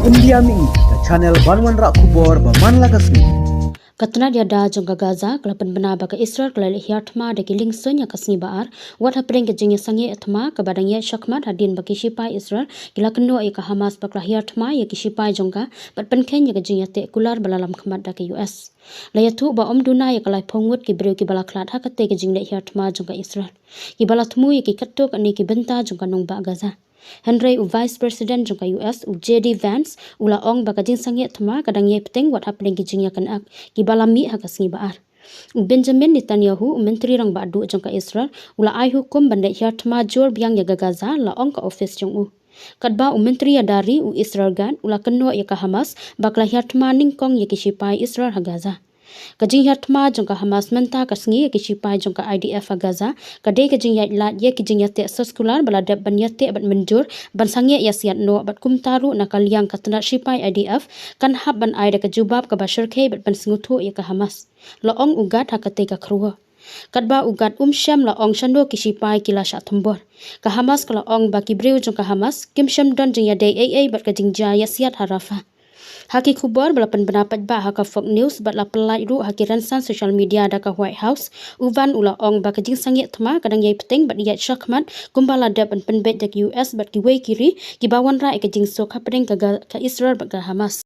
India mi ke channel Banwan Rak Kubor Baman Lagasmi. Katna dia da jongga Gaza kelapan bena baka Israel kelali hiatma de kiling sonya kasni baar wat hapring ke jingya sangi atma ke badangya shakmat hadin baki shipai Israel kila keno ka Hamas bakla hiatma ya ki shipai jongga bat penken ya ke jingya te kular balalam khmat da ke US layatu ba duna ya kalai phongwut ki brew ki balaklat hakate ke jingle hiatma jongga Israel ki balatmu ya ki katok ani ki benta jongga nongba Gaza Henry Vice President jongka US JD Vance ula ong bakajing sangi thma kadang ye peteng wat hapling ki jingya kan ak ki balami hakasngi baar Benjamin Netanyahu menteri rang badu jongka Israel ula ai hukum bandai hiatma jor biang ya Gaza la ong ka office jong kadba menteri ya dari Israel gan ula keno ya ka Hamas bakla hiatma ningkong ya ki sipai Israel ha Gaza Kajing hiatma jongka Hamas menta kasngi ki sipai jongka IDF a Gaza kadai kajing ya lat ye kijing ya te sekular baladap ban ya te bat menjur ban sangye ya siat no bat kumtaru nakaliang katna sipai IDF kan hab ban ai da kajubab ka bashar ke bat ban singuthu ya ka Hamas lo ong ugat hakate ka khruwa kadba ugat syam la ong shando ki sipai kila sha thumbor ka Hamas kala ong ba ki brew jongka Hamas kim syam don jing ya dei AA bat kajing ja ya siat harafa Haki kubor balapan pendapat ba haka Fox News bat la pelai ru haki ransan social media da ka White House uvan ula ong ba kajing sangi thma kadang yai peteng bat yai shakmat kumbala da ban penbet da US bat ki wei kiri ki bawan ra kajing sok hapeng ka Israel bat ka Hamas